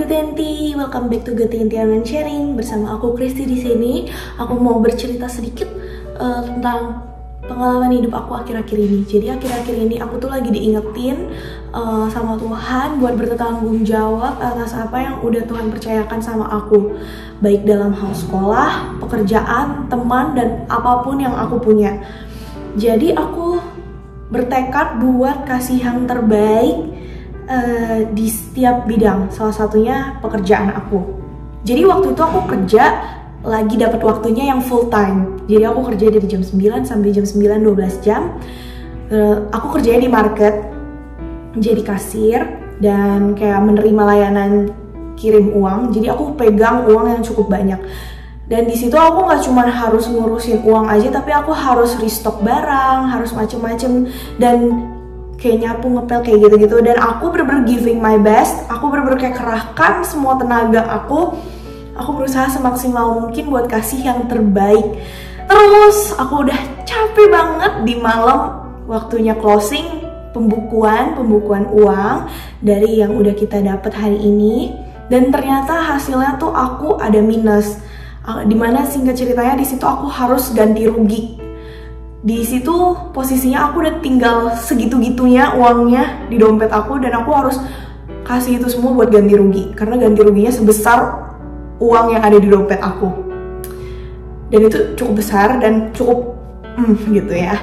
Getenti, welcome back to Getenti and Sharing. Bersama aku Kristi di sini. Aku mau bercerita sedikit tentang pengalaman hidup aku akhir-akhir ini. Jadi akhir-akhir ini aku tuh lagi diingetin sama Tuhan buat bertanggung jawab atas apa yang udah Tuhan percayakan sama aku, baik dalam hal sekolah, pekerjaan, teman, dan apapun yang aku punya. Jadi aku bertekad buat kasih yang terbaik di setiap bidang, salah satunya pekerjaan aku. Jadi waktu itu aku kerja lagi dapat waktunya yang full time. Jadi aku kerja dari jam 9 sampai jam 9, 12 jam. Aku kerjanya di market, jadi kasir dan kayak menerima layanan kirim uang. Jadi aku pegang uang yang cukup banyak. Dan di situ aku nggak cuma harus ngurusin uang aja, tapi aku harus restock barang, harus macem-macem, dan kayak nyapu, ngepel, kayak gitu-gitu. Dan aku bener-bener giving my best. Aku bener-bener kayak kerahkan semua tenaga aku. Aku berusaha semaksimal mungkin buat kasih yang terbaik. Terus aku udah capek banget di malam, waktunya closing, pembukuan uang dari yang udah kita dapat hari ini. Dan ternyata hasilnya tuh aku ada minus. Dimana singkat ceritanya di situ aku harus ganti rugi. Di situ posisinya aku udah tinggal segitu-gitunya uangnya di dompet aku, dan aku harus kasih itu semua buat ganti rugi karena ganti ruginya sebesar uang yang ada di dompet aku. Dan itu cukup besar dan cukup gitu ya.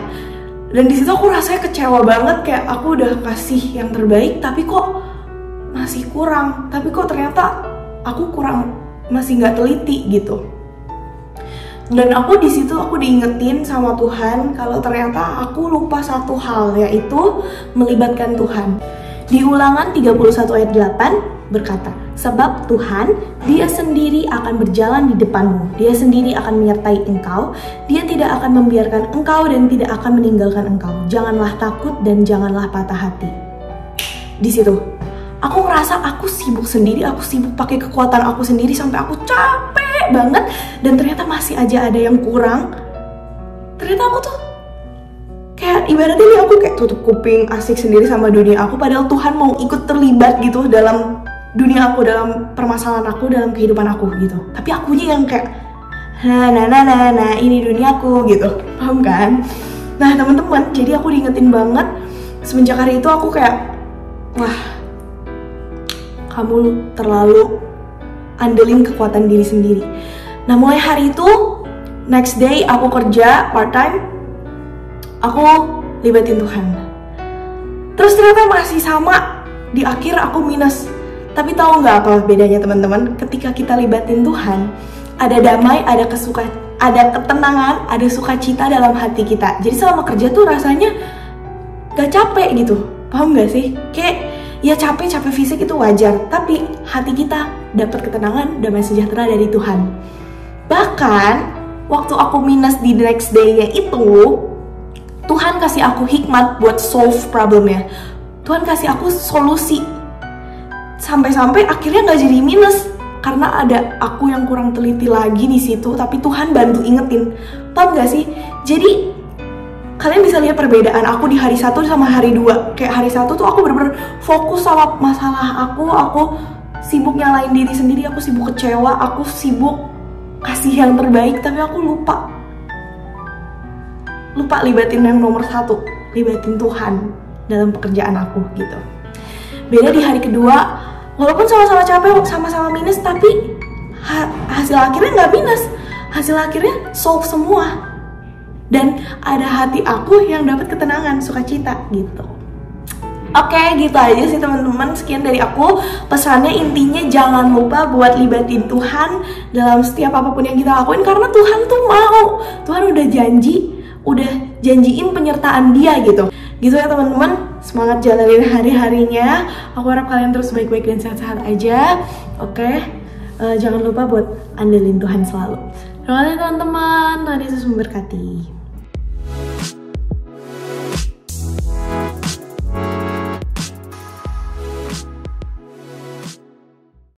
Dan di situ aku rasanya kecewa banget, kayak aku udah kasih yang terbaik tapi kok masih kurang. Tapi kok ternyata aku kurang, masih nggak teliti gitu. Dan aku di situ aku diingetin sama Tuhan kalau ternyata aku lupa satu hal, yaitu melibatkan Tuhan. Di Ulangan 31 ayat 8 berkata, sebab Tuhan, Dia sendiri akan berjalan di depanmu, Dia sendiri akan menyertai engkau, Dia tidak akan membiarkan engkau dan tidak akan meninggalkan engkau. Janganlah takut dan janganlah patah hati. Di situ aku ngerasa aku sibuk sendiri, aku sibuk pakai kekuatan aku sendiri sampai aku capek banget, dan ternyata masih aja ada yang kurang. Ternyata aku tuh kayak ibaratnya nih, aku kayak tutup kuping, asik sendiri sama dunia aku, padahal Tuhan mau ikut terlibat gitu dalam dunia aku, dalam permasalahan aku, dalam kehidupan aku gitu. Tapi akunya yang kayak nah ini duniaku gitu, paham kan? Nah teman-teman, jadi aku diingetin banget semenjak hari itu. Aku kayak, wah, kamu terlalu andelin kekuatan diri sendiri. Nah mulai hari itu, next day aku kerja part time, aku libatin Tuhan. Terus ternyata masih sama, di akhir aku minus. Tapi tahu nggak apa bedanya teman-teman? Ketika kita libatin Tuhan, ada damai, ada ketenangan, ada sukacita dalam hati kita. Jadi selama kerja tuh rasanya gak capek gitu, paham nggak sih? Kayak ya capek fisik itu wajar, tapi hati kita dapat ketenangan, damai sejahtera dari Tuhan. Bahkan waktu aku minus di next day-nya itu, Tuhan kasih aku hikmat buat solve problemnya. Tuhan kasih aku solusi. Sampai-sampai akhirnya nggak jadi minus karena ada aku yang kurang teliti lagi di situ, tapi Tuhan bantu ingetin. Paham nggak sih? Jadi kalian bisa lihat perbedaan aku di hari 1 sama hari 2. Kayak hari 1 tuh aku bener-bener fokus sama masalah aku sibuk nyalain diri sendiri, aku sibuk kecewa, aku sibuk kasih yang terbaik, tapi aku lupa libatin yang nomor 1, libatin Tuhan dalam pekerjaan aku gitu. Beda di hari kedua, walaupun sama-sama capek, sama-sama minus, tapi hasil akhirnya nggak minus, hasil akhirnya solve semua. Dan ada hati aku yang dapat ketenangan, sukacita gitu. Oke, gitu aja sih teman-teman. Sekian dari aku. Pesannya intinya jangan lupa buat libatin Tuhan dalam setiap apapun yang kita lakuin, karena Tuhan tuh mau. Tuhan udah janjiin penyertaan Dia gitu. Gitu ya teman-teman. Semangat jalanin hari-harinya. Aku harap kalian terus baik-baik dan sehat-sehat aja. Oke. Jangan lupa buat andelin Tuhan selalu. Terima kasih teman-teman. Tuhan Yesus memberkati.